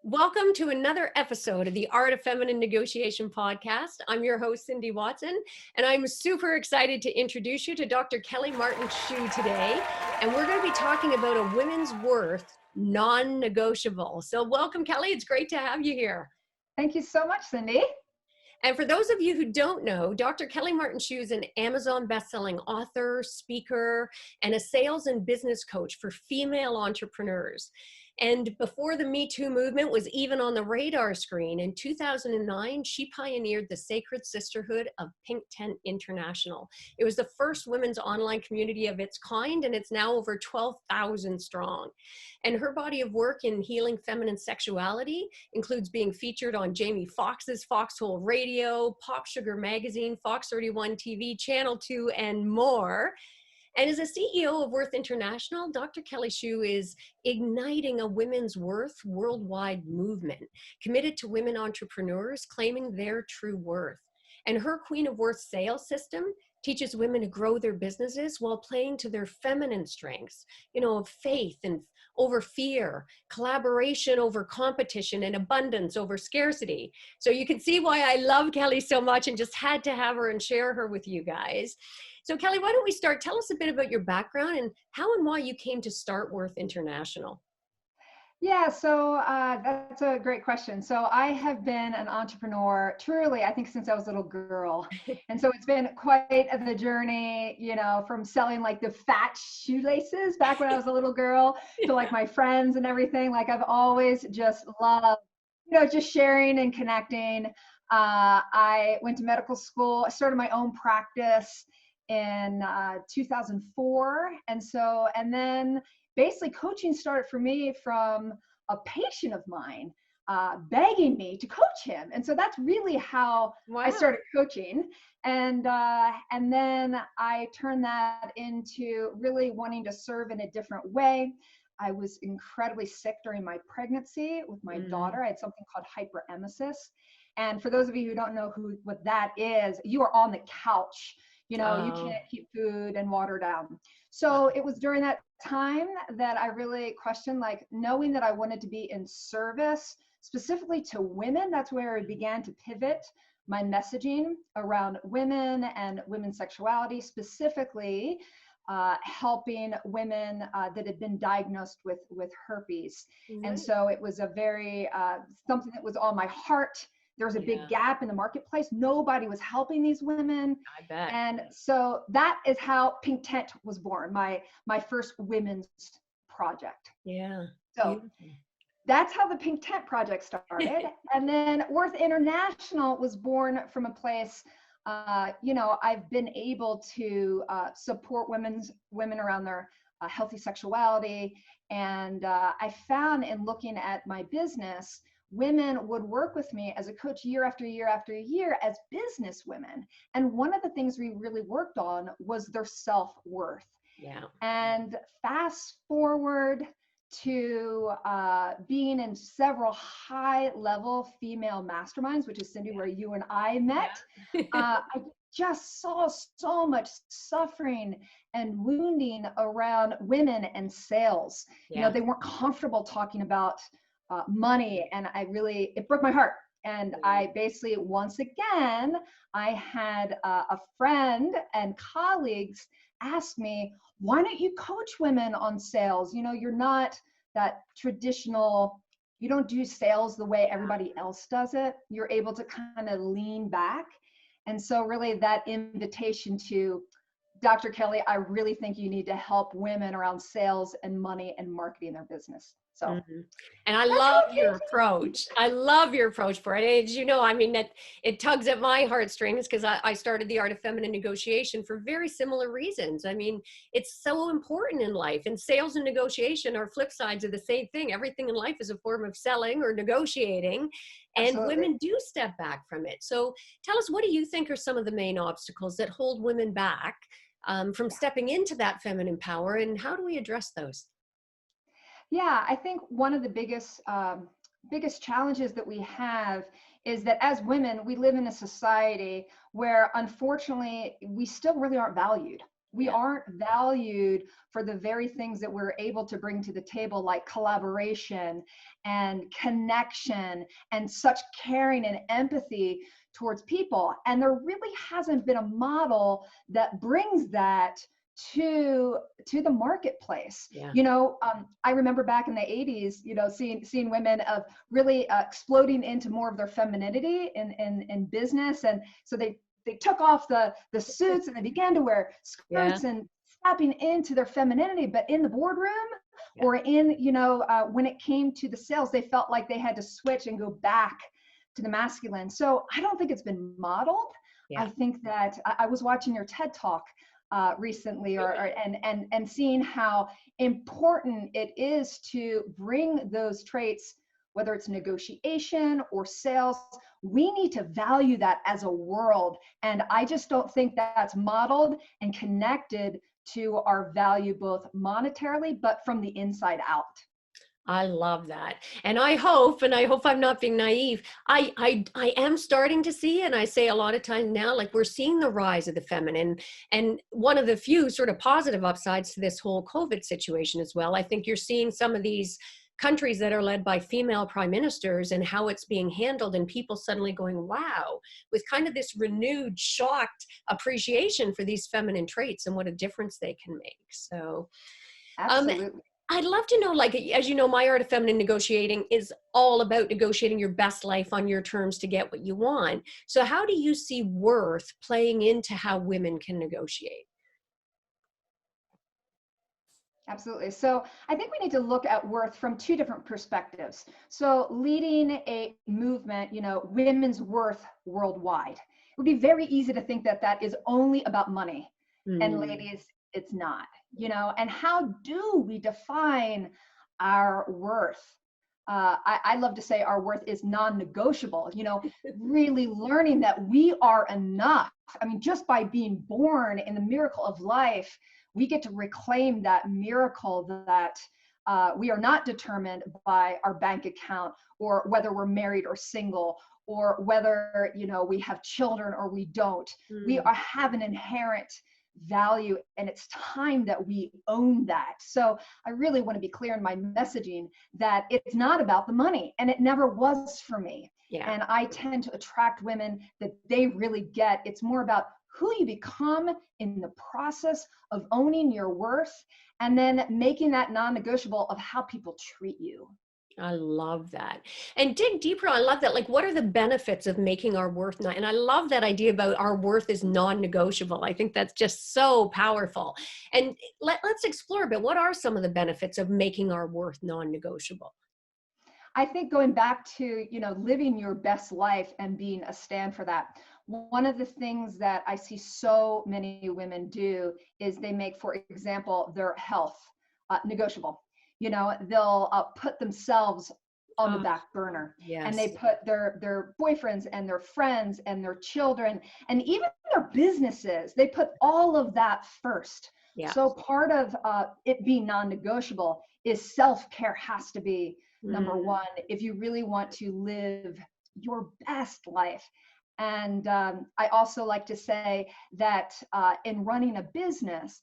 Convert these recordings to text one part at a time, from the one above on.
Welcome to another episode of the Art of Feminine Negotiation podcast. I'm your host, Cindy Watson, and I'm super excited to introduce you to Dr. Kelly Martin Schuh today. And we're going to be talking about a women's worth non-negotiable. So welcome, Kelly. It's great to have you here. Thank you so much, Cindy. And for those of you who don't know, Dr. Kelly Martin Schuh is an Amazon bestselling author, speaker, and a sales and business coach for female entrepreneurs. And before the Me Too movement was even on the radar screen, in 2009, she pioneered the sacred sisterhood of Pink Tent International. It was the first women's online community of its kind, and it's now over 12,000 strong. And her body of work in healing feminine sexuality includes being featured on Jamie Foxx's Foxhole Radio, Pop Sugar Magazine, Fox 31 TV, Channel 2, and more. And as a CEO of Worth International, Dr. Kelly Schuh is igniting a women's worth worldwide movement committed to women entrepreneurs claiming their true worth. And her Queen of Worth sales system teaches women to grow their businesses while playing to their feminine strengths, of faith and over fear, collaboration over competition, and abundance over scarcity. So you can see why I love Kelly so much and just had to have her and share her with you guys. So Kelly, why don't we start? Tell us a bit about your background and how and why you came to start Worth International. Yeah, so that's a great question. So I have been an entrepreneur truly, I think, since I was a little girl. And so it's been quite the journey, from selling like the fat shoelaces back when I was a little girl to like my friends and everything. Like I've always just loved, just sharing and connecting. I went to medical school. I started my own practice in 2004. And then basically coaching started for me from a patient of mine begging me to coach him. And so that's really how I started coaching. And then I turned that into really wanting to serve in a different way. I was incredibly sick during my pregnancy with my daughter. I had something called hyperemesis. And for those of you who don't know what that is, you are on the couch. You can't keep food and water down. So it was during that time that I really questioned, like knowing that I wanted to be in service, specifically to women. That's where I began to pivot my messaging around women and women's sexuality, specifically helping women that had been diagnosed with herpes. And so it was a very, something that was on my heart. There was a big gap in the marketplace. Nobody was helping these women. I bet. And so that is how Pink Tent was born, my first women's project. Yeah. So that's how the Pink Tent project started. And then Worth International was born from a place, I've been able to support women around their healthy sexuality. And I found in looking at my business, women would work with me as a coach year after year after year as business women. And one of the things we really worked on was their self-worth. Yeah. And fast forward to being in several high-level female masterminds, which is, Cindy, where you and I met. I just saw so much suffering and wounding around women and sales. They weren't comfortable talking about money, and it broke my heart. And I basically, once again, I had a friend and colleagues ask me, why don't you coach women on sales? You're not that traditional, you don't do sales the way everybody else does it. You're able to kind of lean back. And so really that invitation to Dr. Kelly, I really think you need to help women around sales and money and marketing their business. So, and I love your approach. I love your approach for it. As you know, that it tugs at my heartstrings because I started the Art of Feminine Negotiation for very similar reasons. It's so important in life, and sales and negotiation are flip sides of the same thing. Everything in life is a form of selling or negotiating, and absolutely. Women do step back from it. So tell us, what do you think are some of the main obstacles that hold women back from stepping into that feminine power, and how do we address those? Yeah, I think one of the biggest challenges that we have is that as women, we live in a society where unfortunately we still really aren't valued. We Yeah. aren't valued for the very things that we're able to bring to the table, like collaboration and connection and such caring and empathy towards people. And there really hasn't been a model that brings that to the marketplace. Yeah. I remember back in the 80s, seeing women of really exploding into more of their femininity in business. And so they took off the suits and they began to wear Yeah. skirts and stepping into their femininity. But in the boardroom Yeah. or when it came to the sales, they felt like they had to switch and go back to the masculine. So I don't think it's been modeled. I Yeah. think that I was watching your TED talk recently, and seeing how important it is to bring those traits, whether it's negotiation or sales. We need to value that as a world. And I just don't think that's modeled and connected to our value, both monetarily, but from the inside out. I love that. And I hope I'm not being naive. I am starting to see, and I say a lot of times now, like we're seeing the rise of the feminine. And one of the few sort of positive upsides to this whole COVID situation as well, I think you're seeing some of these countries that are led by female prime ministers and how it's being handled, and people suddenly going, wow, with kind of this renewed, shocked appreciation for these feminine traits and what a difference they can make. So, um, Absolutely. I'd love to know, like, as you know, my art of feminine negotiating is all about negotiating your best life on your terms to get what you want. So how do you see worth playing into how women can negotiate? Absolutely. So I think we need to look at worth from two different perspectives. So leading a movement, women's worth worldwide, it would be very easy to think that that is only about money. And Mm. ladies, it's not, and how do we define our worth? I love to say our worth is non-negotiable, really learning that we are enough. I mean, just by being born in the miracle of life, we get to reclaim that miracle that we are not determined by our bank account or whether we're married or single or whether, we have children or we don't. We Mm. have an inherent value, and it's time that we own that. So I really want to be clear in my messaging that it's not about the money, and it never was for me. Yeah. And I tend to attract women that they really get. It's more about who you become in the process of owning your worth and then making that non-negotiable of how people treat you. I love that. And dig deeper. I love that. Like, what are the benefits of making our worth not? And I love that idea about our worth is non-negotiable. I think that's just so powerful. And let's explore a bit. What are some of the benefits of making our worth non-negotiable? I think going back to, living your best life and being a stand for that. One of the things that I see so many women do is they make, for example, their health negotiable. They'll put themselves on the Oh, back burner, and they yes. put their boyfriends and their friends and their children and even their businesses. They put all of that first. Yeah. So part of it being non-negotiable is self-care has to be number Mm. one if you really want to live your best life. And I also like to say that in running a business,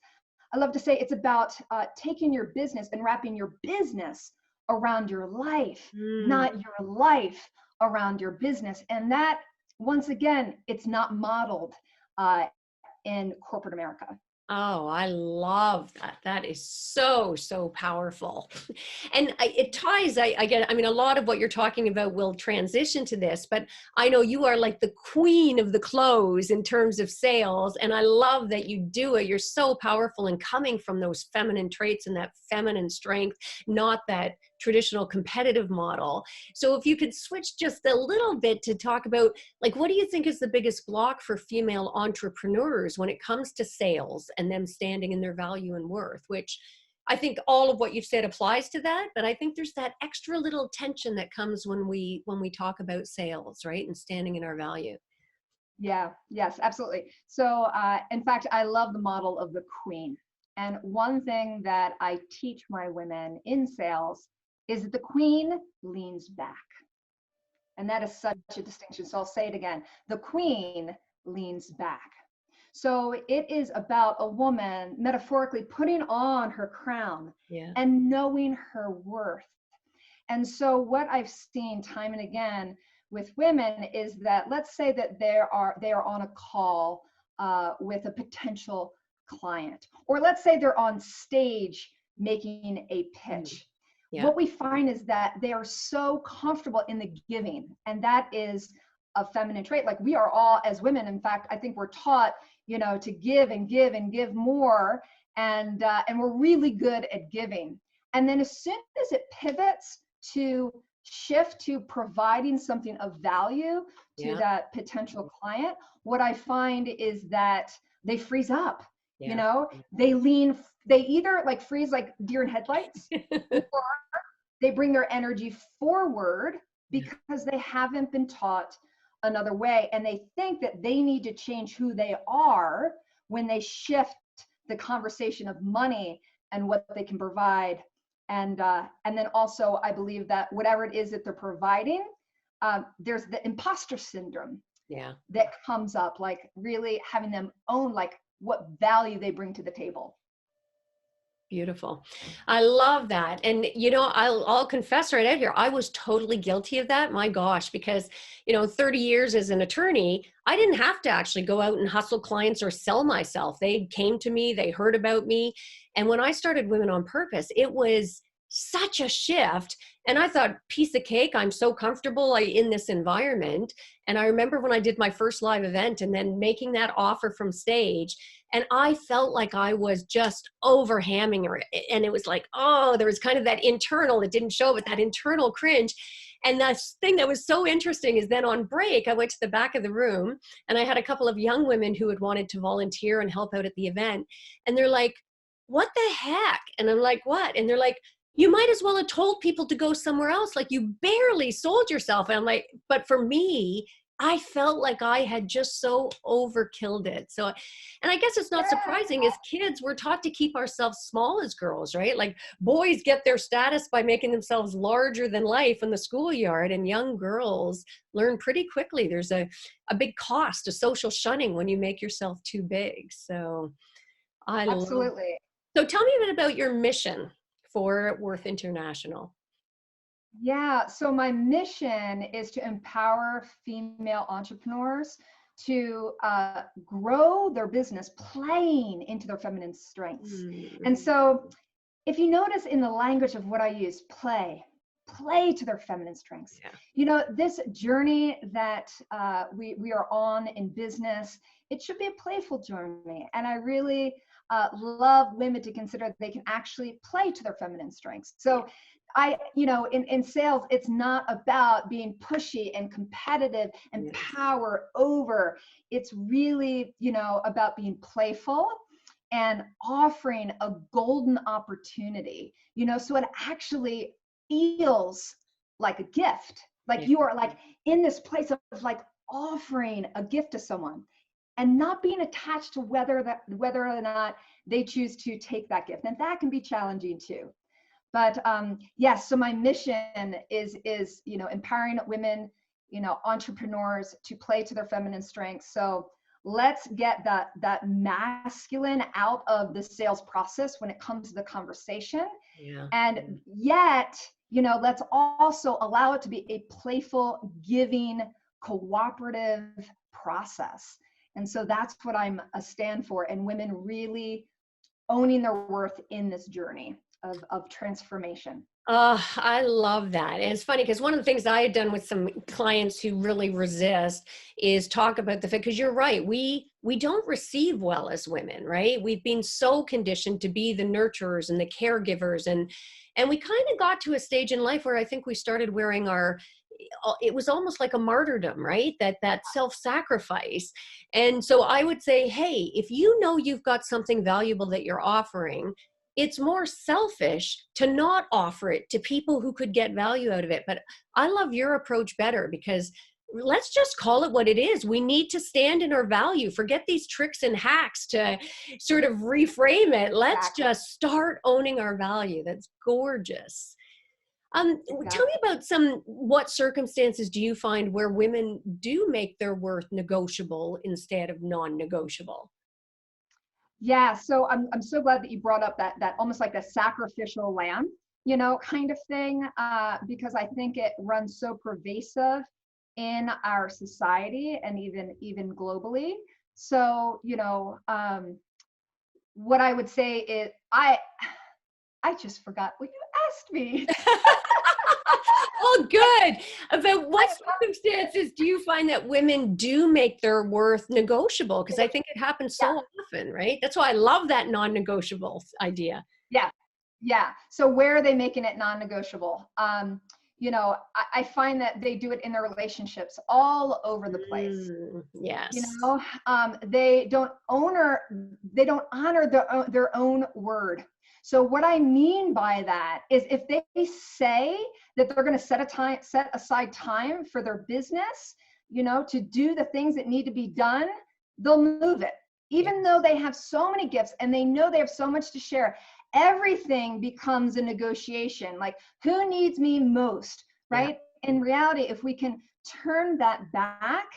I love to say it's about taking your business and wrapping your business around your life, Mm. not your life around your business. And that, once again, it's not modeled uh, in corporate America. Oh, I love that. That is so, so powerful. And it ties, I get, I mean, a lot of what you're talking about will transition to this, but I know you are like the queen of the close in terms of sales. And I love that you do it. You're so powerful and coming from those feminine traits and that feminine strength, not that traditional competitive model. So if you could switch just a little bit to talk about, like, what do you think is the biggest block for female entrepreneurs when it comes to sales and them standing in their value and worth, which I think all of what you've said applies to that, but I think there's that extra little tension that comes when we talk about sales, right? And standing in our value. Yeah, yes, absolutely. So, in fact, I love the model of the queen. And one thing that I teach my women in sales is that the queen leans back. And that is such a distinction. So I'll say it again. The queen leans back. So it is about a woman metaphorically putting on her crown Yeah. and knowing her worth. And so what I've seen time and again with women is that, let's say that they are on a call with a potential client, or let's say they're on stage making a Mm. pitch. Yeah. What we find is that they are so comfortable in the giving, and that is a feminine trait. Like, we are all, as women, in fact, I think we're taught, to give and give and give more, and we're really good at giving. And then as soon as it pivots to shift to providing something of value to Yeah. that potential client, what I find is that they freeze up. Yeah. They lean, they either like freeze like deer in headlights, or they bring their energy forward Yeah. because they haven't been taught another way, and they think that they need to change who they are when they shift the conversation of money and what they can provide. And then also, I believe that whatever it is that they're providing, there's the imposter syndrome Yeah. that comes up, like really having them own like what value they bring to the table. Beautiful. I love that. And, I'll confess right out here, I was totally guilty of that. My gosh, because, 30 years as an attorney, I didn't have to actually go out and hustle clients or sell myself. They came to me, they heard about me. And when I started Women on Purpose, it was such a shift. And I thought, piece of cake, I'm so comfortable in this environment. And I remember when I did my first live event and then making that offer from stage, and I felt like I was just overhamming her. And it was like, oh, there was kind of that internal, it didn't show, but that internal cringe. And the thing that was so interesting is then on break, I went to the back of the room and I had a couple of young women who had wanted to volunteer and help out at the event. And they're like, what the heck? And I'm like, what? And they're like, you might as well have told people to go somewhere else. Like, you barely sold yourself. And I'm like, but for me, I felt like I had just so overkilled it. So, and I guess it's not surprising, as kids, we're taught to keep ourselves small as girls, right? Like, boys get their status by making themselves larger than life in the schoolyard, and young girls learn pretty quickly there's a big cost, a social shunning when you make yourself too big. So I love. Absolutely. So tell me a bit about your mission for Worth International. Yeah, so my mission is to empower female entrepreneurs to grow their business playing into their feminine strengths. Mm. And so, if you notice in the language of what I use, play to their feminine strengths. Yeah. This journey that we are on in business, it should be a playful journey. And I really love women to consider that they can actually play to their feminine strengths. So in sales, it's not about being pushy and competitive and Yes. power over. It's really, about being playful and offering a golden opportunity, so it actually feels like a gift. Like, Yeah. you are like in this place of like offering a gift to someone and not being attached to whether or not they choose to take that gift. And that can be challenging too. But yes, so my mission is empowering women, entrepreneurs to play to their feminine strengths. So let's get that masculine out of the sales process when it comes to the conversation. Yeah. And yet, let's also allow it to be a playful, giving, cooperative process. And so that's what I'm a stand for, and women really owning their worth in this journey of transformation. I love that. And it's funny because one of the things I had done with some clients who really resist is talk about the fact, because you're right, we don't receive well as women, right? We've been so conditioned to be the nurturers and the caregivers, and we kind of got to a stage in life where I think we started wearing it was almost like a martyrdom, right? That self-sacrifice. And so I would say, hey, if you know you've got something valuable that you're offering, it's more selfish to not offer it to people who could get value out of it. But I love your approach better, because let's just call it what it is. We need to stand in our value. Forget these tricks and hacks to sort of reframe it. Let's Exactly. just start owning our value. That's gorgeous. Tell me Exactly. about what circumstances do you find where women do make their worth negotiable instead of non-negotiable? Yeah, so I'm so glad that you brought up that almost like the sacrificial lamb, kind of thing, because I think it runs so pervasive in our society and even globally. So, what I would say is I just forgot what you asked me. Oh, good. But what I, circumstances do you find that women do make their worth negotiable? Because I think it happens yeah, so often, right? That's why I love that non-negotiable idea. yeah, yeah. So where are they making it non-negotiable? I find that they do it in their relationships all over the place. you Yes. know they don't honor their own word. So what I mean by that is, if they say that they're going to set aside time for their business, to do the things that need to be done, they'll move it, even though Yes. they have so many gifts and they know they have so much to share. Everything becomes a negotiation, like, who needs me most, Yeah. right? In reality, if we can turn that back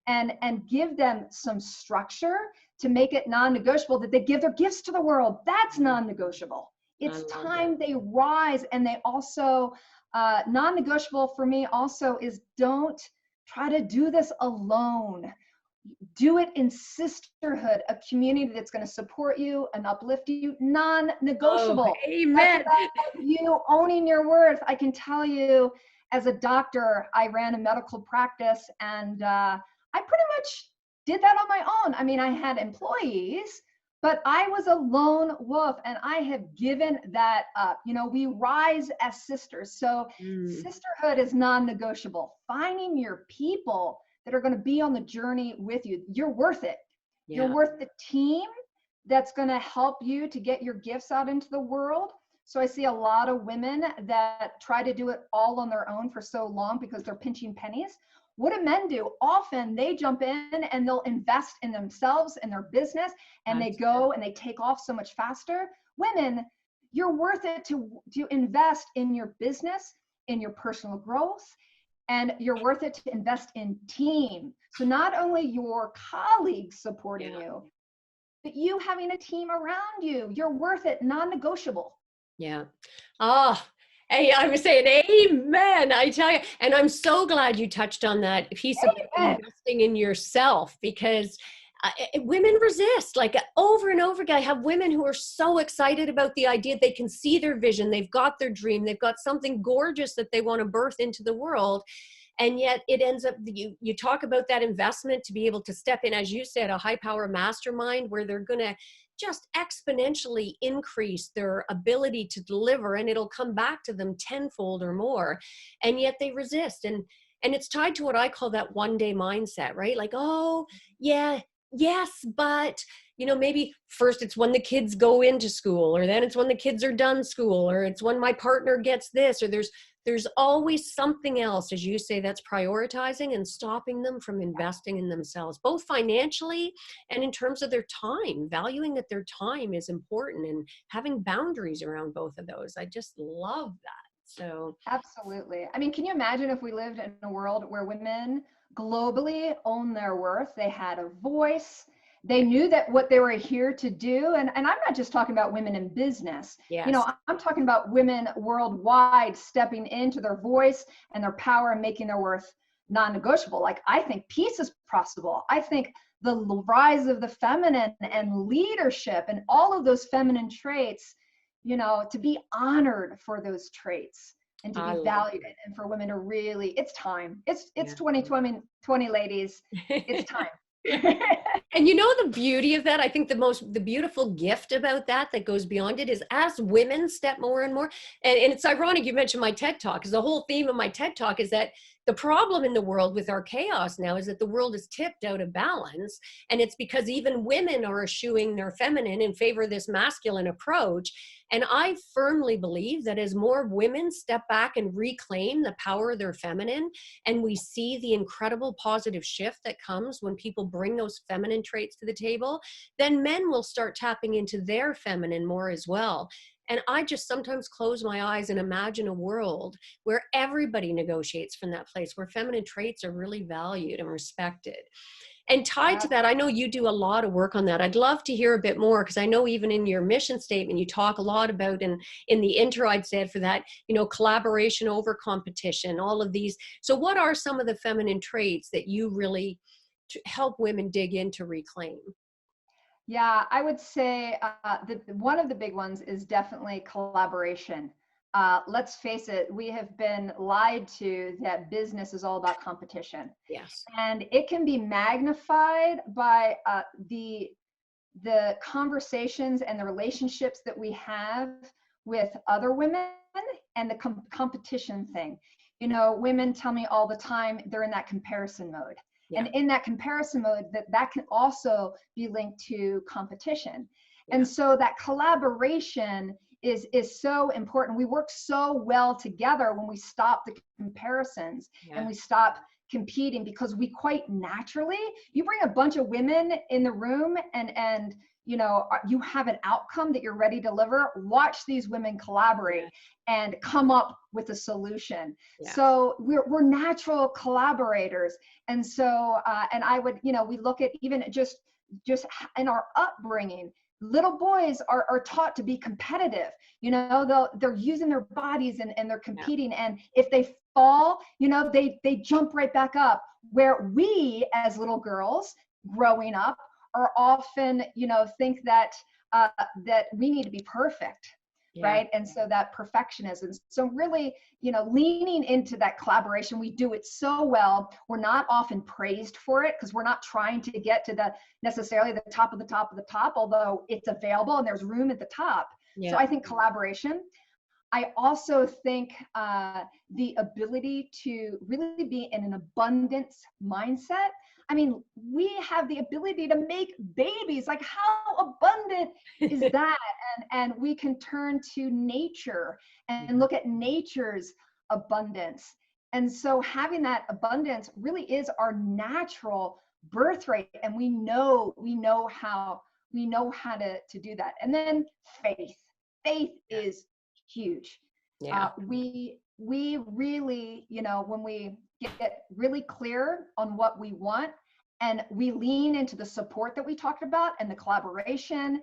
and give them some structure to make it non-negotiable, that they give their gifts to the world, that's non-negotiable. I It's love that. time they rise. And they also, non-negotiable for me also is, don't try to do this alone. Do it in sisterhood, a community that's going to support you and uplift you. Oh, Non-negotiable. That's amen. about you owning your worth. I can tell you, as a doctor, I ran a medical practice, and I pretty much did that on my own. I mean, I had employees, but I was a lone wolf, and I have given that up. We rise as sisters. So Mm, sisterhood is non-negotiable. Finding your people that are going to be on the journey with you. You're worth it. You're yeah. worth the team that's going to help you to get your gifts out into the world. So I see a lot of women that try to do it all on their own for so long because they're pinching pennies. What do men do? Often they jump in and they'll invest in themselves and their business, and they That's true. go and they take off so much faster. Women, you're worth it to invest in your business, in your personal growth, and you're worth it to invest in team. So not only your colleagues supporting Yeah. you, but you having a team around you. You're worth it, non-negotiable. Yeah. Oh, hey, I'm saying amen. I tell you, and I'm so glad you touched on that piece about Amen. investing in yourself, because women resist, like, over and over again. I have women who are so excited about the idea. They can see their vision. They've got their dream. They've got something gorgeous that they want to birth into the world. And yet it ends up, you talk about that investment to be able to step in, as you said, a high power mastermind where they're going to just exponentially increase their ability to deliver, and it'll come back to them tenfold or more. And yet they resist. And it's tied to what I call that one day mindset, right? Like, oh yeah, yes, but maybe first it's when the kids go into school, or then it's when the kids are done school, or it's when my partner gets this, or there's always something else, as you say, that's prioritizing and stopping them from investing in themselves, both financially and in terms of their time, valuing that their time is important and having boundaries around both of those. I just love that. So, Absolutely. I mean, can you imagine if we lived in a world where women globally own their worth? They had a voice. They yeah, knew that what they were here to do. And I'm not just talking about women in business. yes, I'm talking about women worldwide stepping into their voice and their power and making their worth non-negotiable. Like, I think peace is possible. I think the rise of the feminine and leadership and all of those feminine traits, to be honored for those traits and to I be love valued, and for women to really, it's time. It's yeah. 2020, ladies. It's time. And the beauty of that, I think the beautiful gift about that goes beyond it, is as women step more and more, and it's ironic you mentioned my TED Talk, because the whole theme of my TED Talk is that the problem in the world with our chaos now is that the world is tipped out of balance. And it's because even women are eschewing their feminine in favor of this masculine approach. And I firmly believe that as more women step back and reclaim the power of their feminine, and we see the incredible positive shift that comes when people bring those feminine traits to the table, then men will start tapping into their feminine more as well. And I just sometimes close my eyes and imagine a world where everybody negotiates from that place, where feminine traits are really valued and respected. And tied to that, I know you do a lot of work on that. I'd love to hear a bit more, because I know even in your mission statement, you talk a lot about, in the intro, I'd said for that, collaboration over competition, all of these. So what are some of the feminine traits that you really help women dig in to reclaim? Yeah, I would say that one of the big ones is definitely collaboration. Let's face it, we have been lied to that business is all about competition. Yes. And it can be magnified by the conversations and the relationships that we have with other women, and the competition thing. Women tell me all the time they're in that comparison mode. Yeah. And in that comparison mode, that can also be linked to competition. Yeah. And so that collaboration is so important. We work so well together when we stop the comparisons, Yeah. and we stop competing, because we quite naturally, you bring a bunch of women in the room, and you have an outcome that you're ready to deliver. Watch these women collaborate and come up with a solution. Yeah. So we're natural collaborators. And so and I would, we look at even just in our upbringing, little boys are taught to be competitive. They're using their bodies, and they're competing. Yeah. And if they fall, they jump right back up. Where we as little girls growing up are often, think that that we need to be perfect. Yeah. Right. And so that perfectionism. So really, leaning into that collaboration, we do it so well. We're not often praised for it, because we're not trying to get to necessarily the top of the top of the top, although it's available and there's room at the top. Yeah. So I think collaboration. I also think the ability to really be in an abundance mindset. I mean, we have the ability to make babies. Like, how abundant is that? And we can turn to nature and look at nature's abundance. And so having that abundance really is our natural birthright. And we know how to do that. And then faith. Faith is huge. Yeah. We really, when we get really clear on what we want, and we lean into the support that we talked about and the collaboration,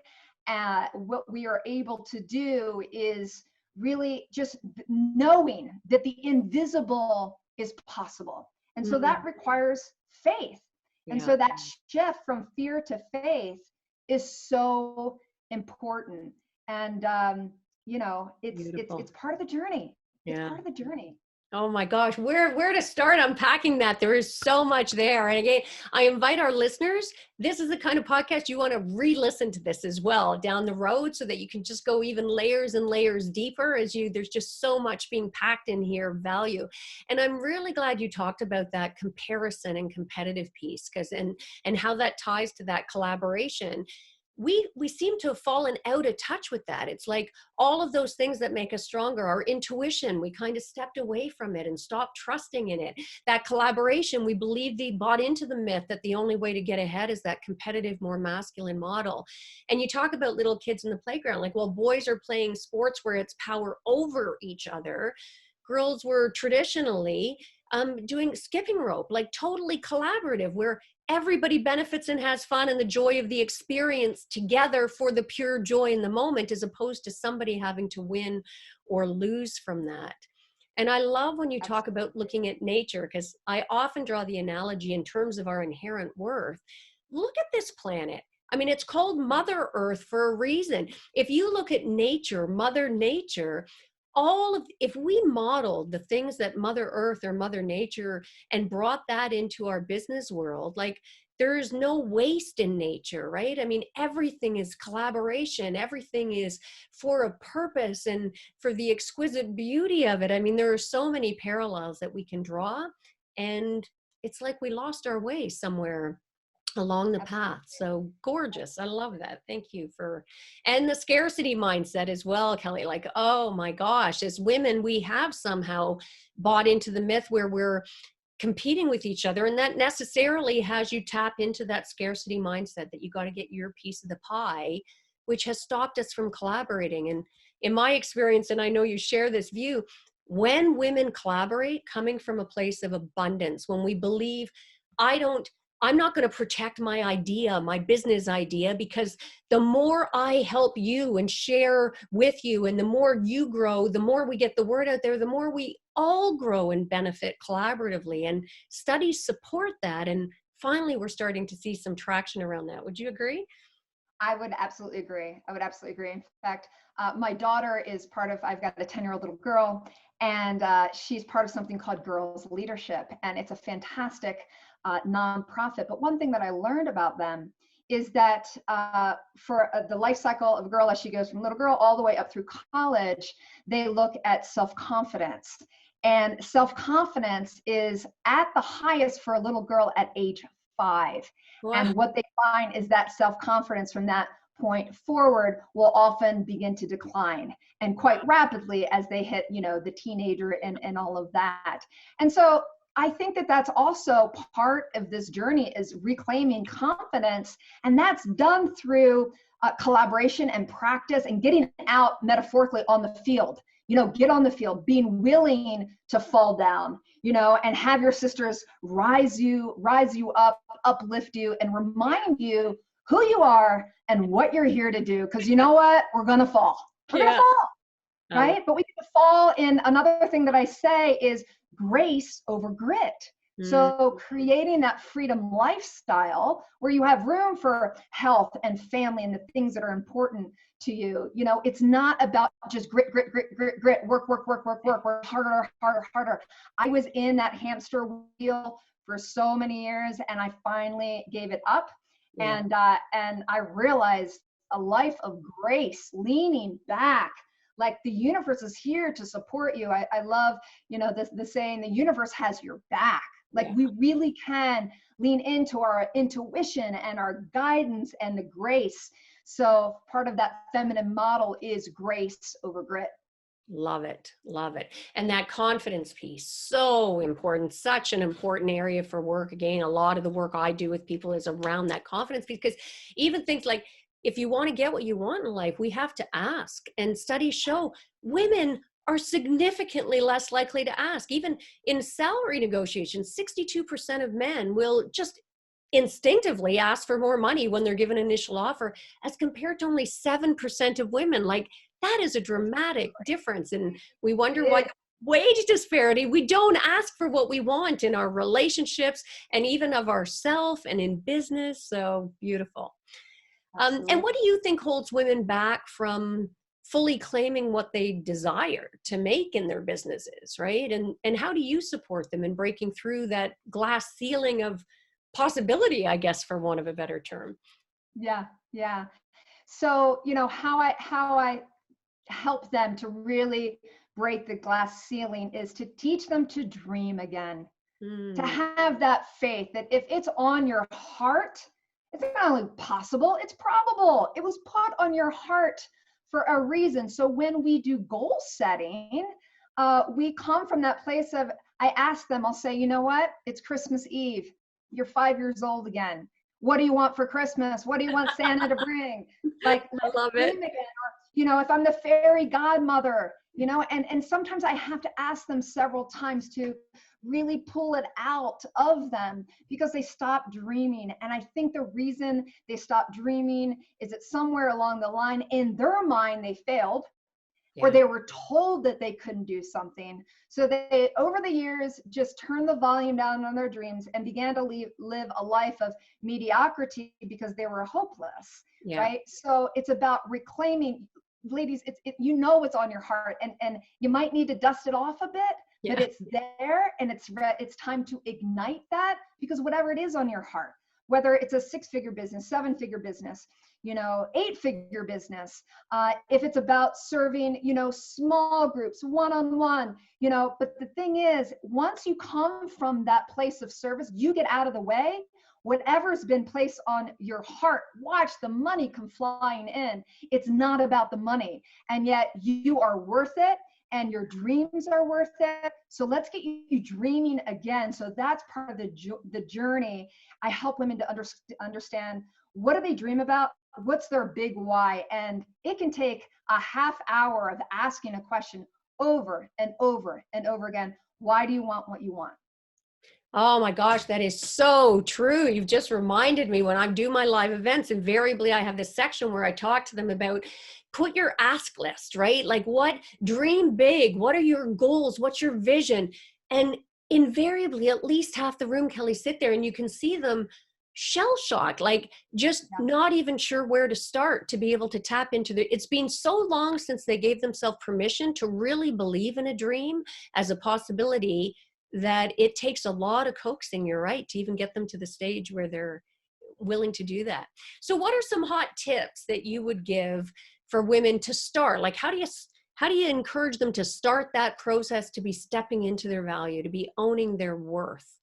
what we are able to do is really just knowing that the invisible is possible. And so that requires faith. Yeah. And so that shift from fear to faith is so important. And it's part of the journey. It's part of the journey. Oh my gosh, where to start unpacking that? There is so much there. And again, I invite our listeners, this is the kind of podcast you want to re-listen to this as well down the road, so that you can just go even layers and layers deeper there's just so much being packed in here of value. And I'm really glad you talked about that comparison and competitive piece, and how that ties to that collaboration. We seem to have fallen out of touch with that. It's like all of those things that make us stronger, our intuition, we kind of stepped away from it and stopped trusting in it. That collaboration, we bought into the myth that the only way to get ahead is that competitive, more masculine model. And you talk about little kids in the playground, like, well, boys are playing sports where it's power over each other. Girls were traditionally doing skipping rope, like totally collaborative, where everybody benefits and has fun and the joy of the experience together for the pure joy in the moment, as opposed to somebody having to win or lose from that. And I love when you talk about looking at nature, because I often draw the analogy in terms of our inherent worth. Look at this planet. I mean, it's called Mother Earth for a reason. If you look at nature, Mother Nature, if we modeled the things that Mother Earth or Mother Nature and brought that into our business world, like, there's no waste in nature, right? I mean, everything is collaboration. Everything is for a purpose and for the exquisite beauty of it. I mean, there are so many parallels that we can draw, and it's like we lost our way somewhere along the path. So gorgeous. I love that. Thank you and the scarcity mindset as well, Kelly. Like, oh my gosh, as women, we have somehow bought into the myth where we're competing with each other. And that necessarily has you tap into that scarcity mindset that you got to get your piece of the pie, which has stopped us from collaborating. And in my experience, and I know you share this view, when women collaborate, coming from a place of abundance, when we believe, I'm not going to protect my idea, my business idea, because the more I help you and share with you, and the more you grow, the more we get the word out there, the more we all grow and benefit collaboratively. And studies support that. And finally, we're starting to see some traction around that. Would you agree? I would absolutely agree. I would absolutely agree. In fact, my daughter is part of, I've got a 10-year-old little girl, and she's part of something called Girls Leadership. And it's a fantastic nonprofit. But one thing that I learned about them is that for the life cycle of a girl, as she goes from little girl all the way up through college, they look at self-confidence. And self-confidence is at the highest for a little girl at age 5. Wow. And what they find is that self-confidence from that point forward will often begin to decline, and quite rapidly as they hit, the teenager and all of that. And so I think that that's also part of this journey, is reclaiming confidence. And that's done through collaboration and practice and getting out metaphorically on the field. Get on the field, being willing to fall down, and have your sisters rise you up, uplift you, and remind you who you are and what you're here to do. Because you know what? We're going to fall. We're going to fall, right? But we get to fall in. Another thing that I say is grace over grit. So creating that freedom lifestyle where you have room for health and family and the things that are important to you. It's not about just grit, work, harder. I was in that hamster wheel for so many years, and I finally gave it up. Yeah. And I realized a life of grace, leaning back, like the universe is here to support you. I love, the saying, the universe has your back. Like, we really can lean into our intuition and our guidance and the grace. So part of that feminine model is grace over grit. Love it. Love it. And that confidence piece, so important, such an important area for work. Again, a lot of the work I do with people is around that confidence piece, because even things like, if you want to get what you want in life, we have to ask. And studies show women are significantly less likely to ask. Even in salary negotiations, 62% of men will just instinctively ask for more money when they're given an initial offer, as compared to only 7% of women. Like, that is a dramatic difference. And we wonder why wage disparity, we don't ask for what we want in our relationships and even of ourselves and in business. So beautiful. And what do you think holds women back from fully claiming what they desire to make in their businesses, right? And how do you support them in breaking through that glass ceiling of possibility, I guess, for want of a better term? Yeah. So, how I help them to really break the glass ceiling is to teach them to dream again, to have that faith that if it's on your heart, it's not only possible, it's probable. It was put on your heart for a reason. So when we do goal setting, we come from that place of, I ask them, I'll say, you know what? It's Christmas Eve. You're 5 years old again. What do you want for Christmas? What do you want Santa to bring? Like, I love it. Again. Or, if I'm the fairy godmother, and sometimes I have to ask them several times to really pull it out of them, because they stop dreaming. And I think the reason they stop dreaming is that somewhere along the line in their mind, they failed, or they were told that they couldn't do something. So they, over the years, just turned the volume down on their dreams and began to live a life of mediocrity because they were hopeless, right? So it's about reclaiming, ladies, what's on your heart, and you might need to dust it off a bit, but it's there, and it's time to ignite that, because whatever it is on your heart, whether it's a 6-figure business, 7-figure business, 8-figure business, if it's about serving, small groups, one-on-one, but the thing is, once you come from that place of service, you get out of the way, whatever's been placed on your heart, watch the money come flying in. It's not about the money, and yet you are worth it, and your dreams are worth it. So let's get you dreaming again. So that's part of the journey. I help women to understand, what do they dream about? What's their big why? And it can take a half hour of asking a question over and over and over again. Why do you want what you want? Oh my gosh, that is so true. You've just reminded me when I do my live events, invariably I have this section where I talk to them about put your ask list, right? Like what dream big, what are your goals, what's your vision? And invariably at least half the room, Kelly, sit there and you can see them shell shocked, like just Yeah. not even sure where to start to be able to tap into it's been so long since they gave themselves permission to really believe in a dream as a possibility that it takes a lot of coaxing, you're right, to even get them to the stage where they're willing to do that. So what are some hot tips that you would give for women to start? Like how do you encourage them to start that process, to be stepping into their value, to be owning their worth?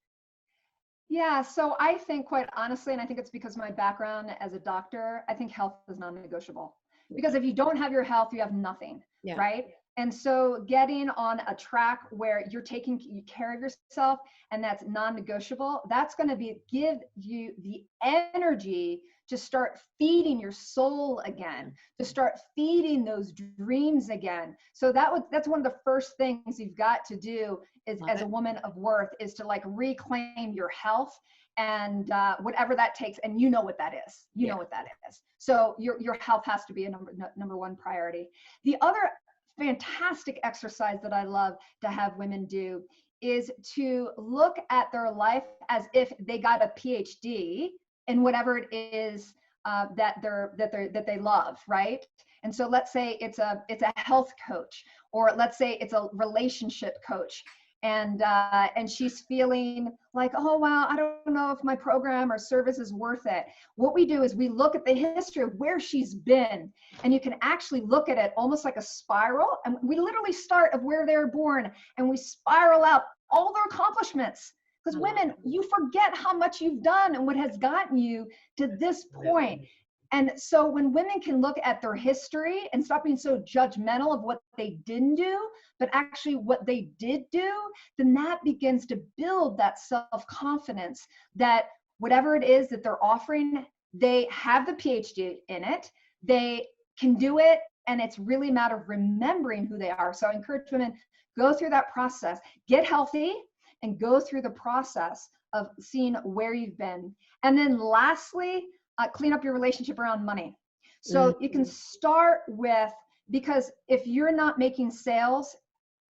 Yeah, so I think quite honestly, and I think it's because of my background as a doctor, I think health is non-negotiable. Because if you don't have your health, you have nothing, Yeah. right? And so getting on a track where you're taking care of yourself and that's non-negotiable, that's going to give you the energy to start feeding your soul again, to start feeding those dreams again. So that's one of the first things you've got to do is Love as a it. woman of worth is to like reclaim your health and whatever that takes, and you know what that is. You Yeah. know what that is. So your health has to be a number one priority. The other fantastic exercise that I love to have women do is to look at their life as if they got a PhD in whatever it is that they love, right? And so let's say it's a health coach, or let's say it's a relationship coach, and she's feeling like, oh wow, I don't know if my program or service is worth it. What we do is we look at the history of where she's been, and you can actually look at it almost like a spiral, and we literally start of where they're born and we spiral out all their accomplishments, because I love women, it. you forget how much you've done and what has gotten you to this point. Absolutely. And so when women can look at their history and stop being so judgmental of what they didn't do, but actually what they did do, then that begins to build that self-confidence that whatever it is that they're offering, they have the PhD in it, they can do it, and it's really a matter of remembering who they are. So I encourage women, go through that process, get healthy, and go through the process of seeing where you've been. And then lastly, clean up your relationship around money. So you can Mhm. start with, because if you're not making sales,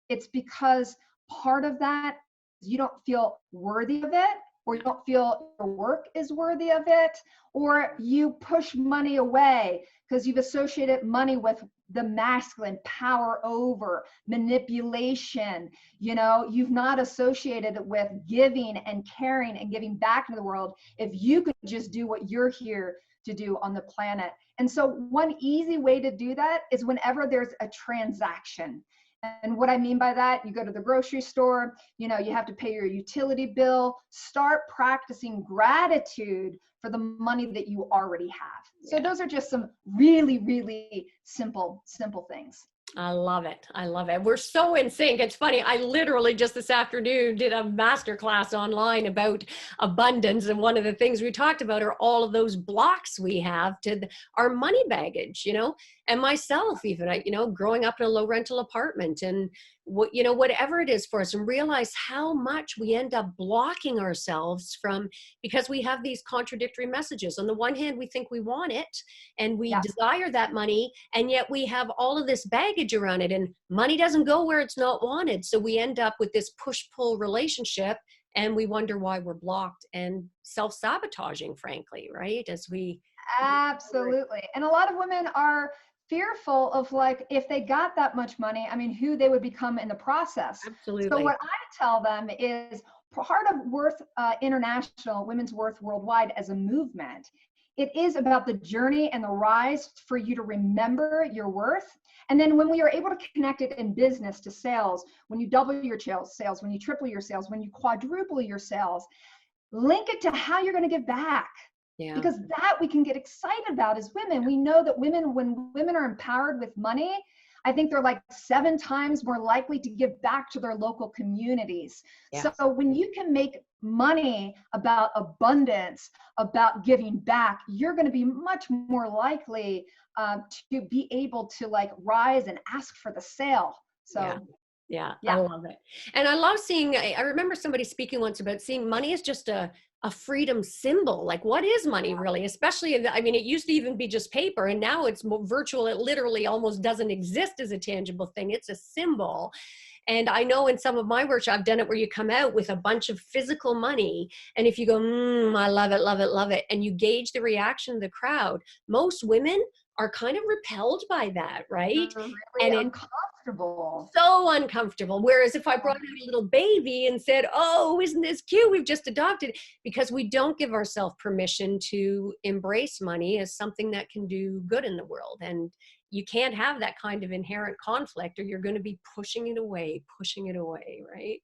it's because part of that you don't feel worthy of it, or you don't feel your work is worthy of it, or you push money away because you've associated money with the masculine, power over, manipulation. You know, you've not associated it with giving and caring and giving back into the world if you could just do what you're here to do on the planet. And so one easy way to do that is whenever there's a transaction. And what I mean by that, you go to the grocery store, you know, you have to pay your utility bill, start practicing gratitude for the money that you already have. So Yeah. those are just some really, really simple things. I love it. I love it. We're so in sync. It's funny. I literally just this afternoon did a master class online about abundance. And one of the things we talked about are all of those blocks we have to our money baggage, and myself, even, growing up in a low rental apartment and whatever it is for us, and realize how much we end up blocking ourselves from because we have these contradictory messages. On the one hand, we think we want it and we Yeah. desire that money, and yet we have all of this baggage around it, and money doesn't go where it's not wanted. So we end up with this push-pull relationship, and we wonder why we're blocked and self-sabotaging, frankly, right? As we Absolutely. And a lot of women are fearful of, like, if they got that much money, I mean, who they would become in the process. So absolutely. what I tell them is part of Worth International, Women's Worth Worldwide as a movement, it is about the journey and the rise for you to remember your worth. And then when we are able to connect it in business to sales, when you double your sales, when you triple your sales, when you quadruple your sales, link it to how you're going to give back, Yeah. because that we can get excited about as women. We know that women, when women are empowered with money, I think they're like 7 times more likely to give back to their local communities. Yeah. So when you can make money about abundance, about giving back, you're going to be much more likely to be able to like rise and ask for the sale. Yeah. So Yeah, I Yeah. love it. And I love seeing, I remember somebody speaking once about seeing money as just a freedom symbol. Like, what is money really? Especially, I mean, it used to even be just paper, and now it's more virtual. It literally almost doesn't exist as a tangible thing. It's a symbol. And I know in some of my work, I've done it where you come out with a bunch of physical money. And if you go, I love it, love it, love it, and you gauge the reaction of the crowd, most women are kind of repelled by that, right? They're really And it uncomfortable. so uncomfortable. Whereas if I brought out a little baby and said, oh, isn't this cute? We've just adopted, because we don't give ourselves permission to embrace money as something that can do good in the world. And you can't have that kind of inherent conflict, or you're going to be pushing it away, right?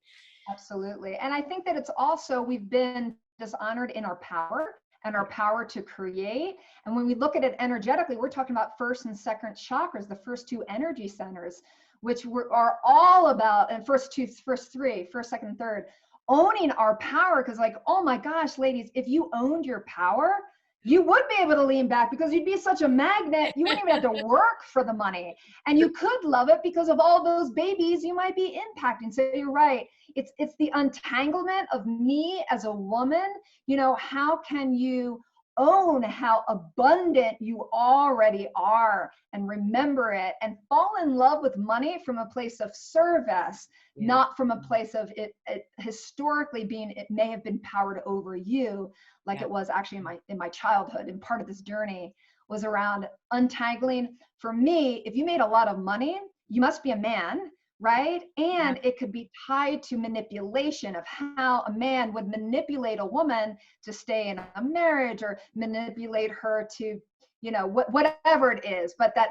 Absolutely. And I think that it's also, we've been dishonored in our power and our power to create. And when we look at it energetically, we're talking about first and second chakras, the first two energy centers, which are all about, and first, second, and third, owning our power. Because like, oh my gosh, ladies, if you owned your power, you would be able to lean back because you'd be such a magnet. You wouldn't even have to work for the money. And you could love it because of all those babies you might be impacting. So you're right. It's the untanglement of me as a woman. You know, how can you own how abundant you already are and remember it and fall in love with money from a place of service, Yeah. not from a place of it historically being, it may have been powered over you, like it was actually in my childhood. And part of this journey was around untangling. For me, if you made a lot of money, you must be a man, right? And it could be tied to manipulation of how a man would manipulate a woman to stay in a marriage or manipulate her to, you know, whatever it is. But that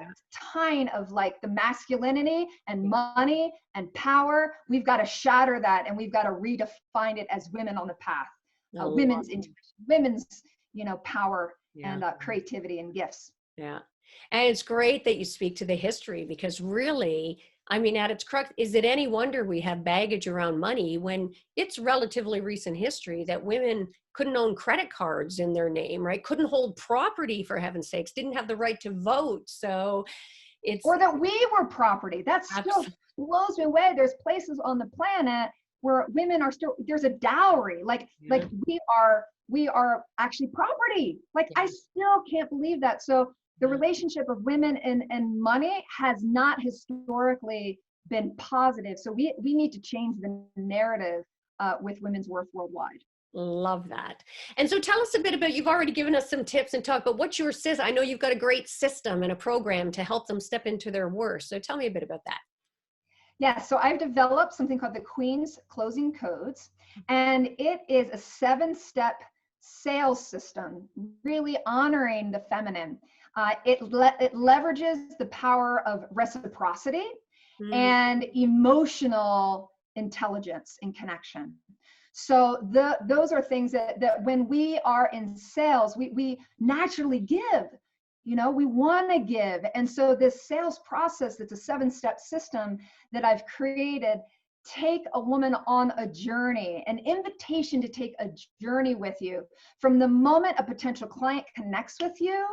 tying of like the masculinity and money and power, we've got to shatter that, and we've got to redefine it as women on the path. Women's intuition, women's, you know, power and creativity and gifts. Yeah. And it's great that you speak to the history, because really, I mean, at its crux, is it any wonder we have baggage around money when it's relatively recent history that women couldn't own credit cards in their name, right? Couldn't hold property, for heaven's sakes, didn't have the right to vote. So it's, or that we were property. That still blows me away. There's places on the planet where women are still, there's a dowry, like we are actually property. Like I still can't believe that. So the relationship of women and money has not historically been positive. So we need to change the narrative with women's worth worldwide. love that. And so tell us a bit about, you've already given us some tips and talk, but what's your system? I know you've got a great system and a program to help them step into their worth. So tell me a bit about that. Yeah, so I've developed something called the Queen's Closing Codes, and it is a 7-step sales system, really honoring the feminine. It leverages the power of reciprocity and emotional intelligence and connection. So those are things that when we are in sales, we naturally give. You know, we want to give. And so this sales process, that's a 7-step system that I've created, take a woman on a journey, an invitation to take a journey with you from the moment a potential client connects with you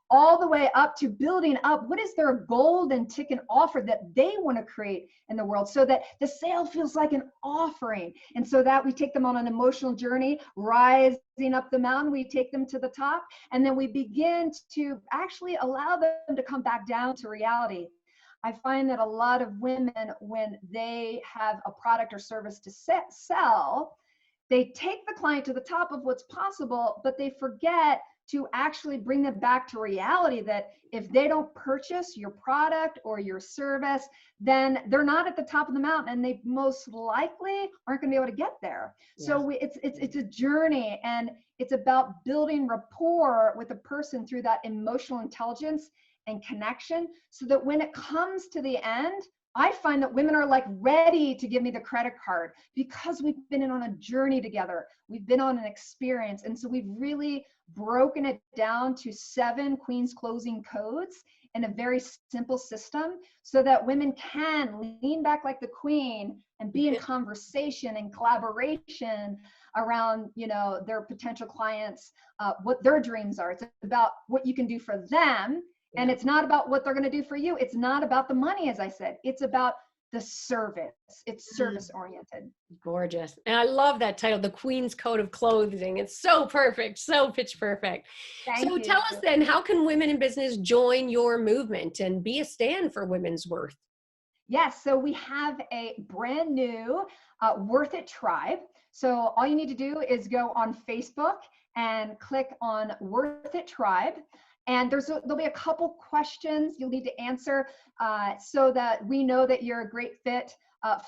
all the way up to building up what is their golden ticket offer that they want to create in the world, so that the sale feels like an offering. And so that we take them on an emotional journey, rising up the mountain, we take them to the top, and then we begin to actually allow them to come back down to reality. I find that a lot of women, when they have a product or service to sell, they take the client to the top of what's possible, but they forget to actually bring them back to reality, that if they don't purchase your product or your service, then they're not at the top of the mountain, and they most likely aren't going to be able to get there. Yeah. So it's a journey, and it's about building rapport with a person through that emotional intelligence and connection, so that when it comes to the end, I find that women are like ready to give me the credit card, because we've been on a journey together. We've been on an experience. And so we've really broken it down to 7 Queen's Closing Codes in a very simple system, so that women can lean back like the queen and be in conversation and collaboration around, you know, their potential clients, what their dreams are. It's about what you can do for them. And it's not about what they're going to do for you. It's not about the money, as I said. It's about the service. It's service oriented. Gorgeous. And I love that title, The Queen's Code of Clothing. It's so perfect, so pitch perfect. Thank So you. tell us then, how can women in business join your movement and be a stand for women's worth? Yes, so we have a brand new Worth It Tribe. So all you need to do is go on Facebook and click on Worth It Tribe. And there'll be a couple questions you'll need to answer so that we know that you're a great fit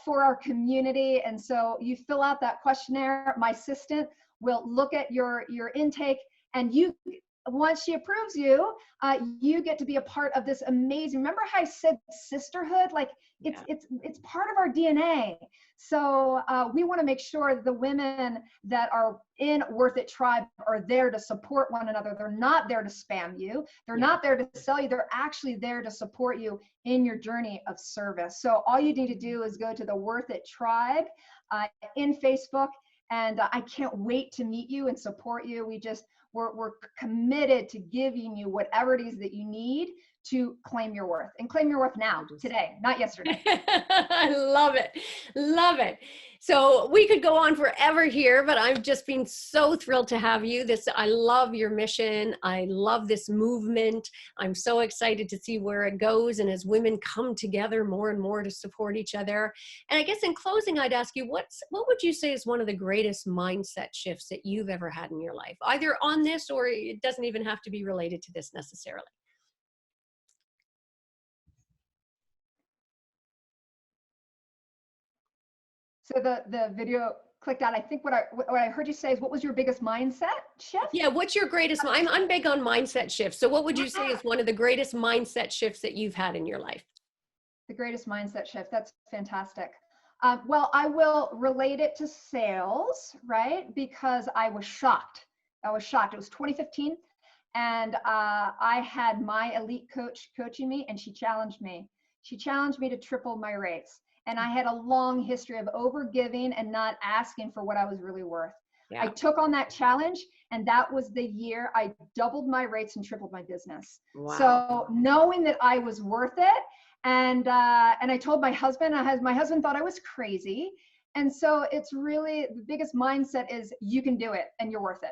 for our community. And so you fill out that questionnaire. My assistant will look at your intake, and once she approves you, you get to be a part of this amazing. Remember how I said sisterhood? Like it's part of our DNA. So we want to make sure that the women that are in Worth It Tribe are there to support one another. They're not there to spam you. They're not there to sell you. They're actually there to support you in your journey of service. So all you need to do is go to the Worth It Tribe in Facebook. And I can't wait to meet you and support you. We're committed to giving you whatever it is that you need to claim your worth, and claim your worth now, today, not yesterday. I love it. Love it. So we could go on forever here, but I've just been so thrilled to have you. I love your mission. I love this movement. I'm so excited to see where it goes. And as women come together more and more to support each other. And I guess in closing, I'd ask you, what would you say is one of the greatest mindset shifts that you've ever had in your life, either on this, or it doesn't even have to be related to this necessarily? So the video clicked out. I think what I heard you say is, what was your biggest mindset shift? Yeah, what's your greatest, I'm big on mindset shifts. So what would you say is one of the greatest mindset shifts that you've had in your life? The greatest mindset shift. That's fantastic. Well, I will relate it to sales, right? Because I was shocked. It was 2015. And I had my elite coach coaching me, and she challenged me. She challenged me to triple my rates. And I had a long history of overgiving and not asking for what I was really worth. Yeah. I took on that challenge, and that was the year I doubled my rates and tripled my business. Wow. So knowing that I was worth it, and I told my husband, my husband thought I was crazy. And so it's really, the biggest mindset is you can do it and you're worth it.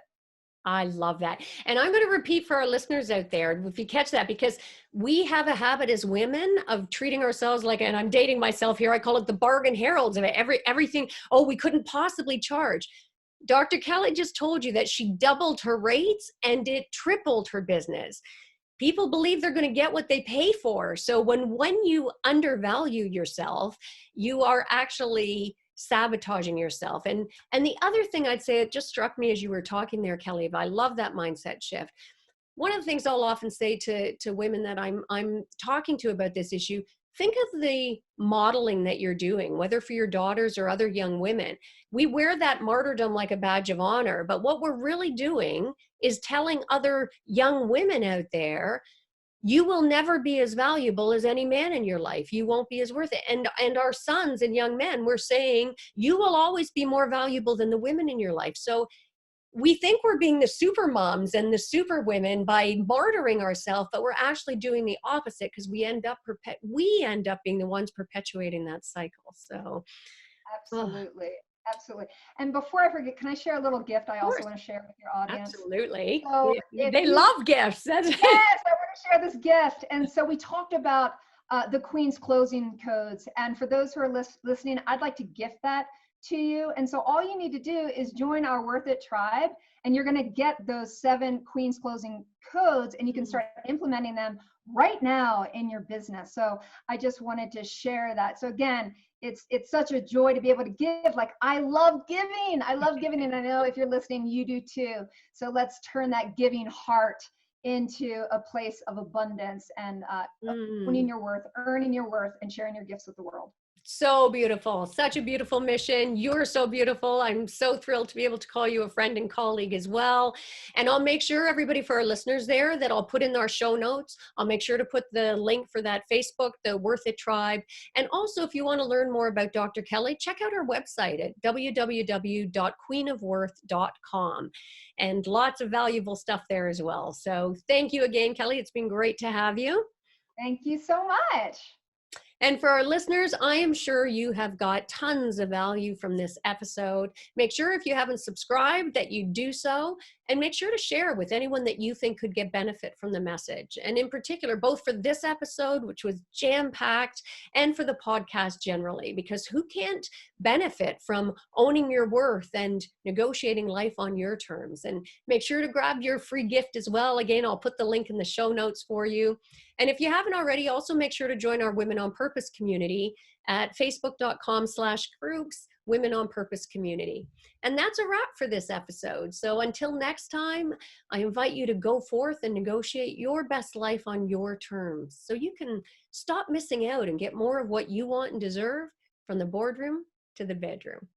I love that. And I'm going to repeat for our listeners out there, if you catch that, because we have a habit as women of treating ourselves like, and I'm dating myself here, I call it the bargain heralds of everything. Oh, we couldn't possibly charge. Dr. Kelly just told you that she doubled her rates and it tripled her business. People believe they're going to get what they pay for. So when you undervalue yourself, you are actually sabotaging yourself. And the other thing I'd say, it just struck me as you were talking there, Kelly, but I love that mindset shift. One of the things I'll often say to women that I'm talking to about this issue, think of the modeling that you're doing, whether for your daughters or other young women. We wear that martyrdom like a badge of honor, but what we're really doing is telling other young women out there, you will never be as valuable as any man in your life. You won't be as worth it. And our sons and young men, we're saying, you will always be more valuable than the women in your life. So we think we're being the super moms and the super women by martyring ourselves, but we're actually doing the opposite, because we end up being the ones perpetuating that cycle. So absolutely. Absolutely. And before I forget, can I share a little gift I also want to share with your audience? Absolutely. So they love gifts. Yes, I want to share this gift. And so we talked about the Queen's closing codes. And for those who are listening, I'd like to gift that to you. And so all you need to do is join our Worth It Tribe, and you're going to get those 7 Queen's closing codes, and you can start implementing them right now in your business. So I just wanted to share that. So again, it's such a joy to be able to give. Like, I love giving. And I know if you're listening, you do too. So let's turn that giving heart into a place of abundance and owning your worth, earning your worth, and sharing your gifts with the world. So beautiful. Such a beautiful mission. You're so beautiful. I'm so thrilled to be able to call you a friend and colleague as well. And I'll make sure, everybody, for our listeners there, that I'll put in our show notes. I'll make sure to put the link for that Facebook, the Worth It Tribe. And also, if you want to learn more about Dr. Kelly, check out our website at www.queenofworth.com. And lots of valuable stuff there as well. So thank you again, Kelly. It's been great to have you. Thank you so much. And for our listeners, I am sure you have got tons of value from this episode. Make sure if you haven't subscribed that you do so, and make sure to share with anyone that you think could get benefit from the message. And in particular, both for this episode, which was jam-packed, and for the podcast generally, because who can't benefit from owning your worth and negotiating life on your terms? And make sure to grab your free gift as well. Again, I'll put the link in the show notes for you. And if you haven't already, also make sure to join our Women on Purpose community at facebook.com/groups, Women on Purpose community. And that's a wrap for this episode. So until next time, I invite you to go forth and negotiate your best life on your terms so you can stop missing out and get more of what you want and deserve from the boardroom to the bedroom.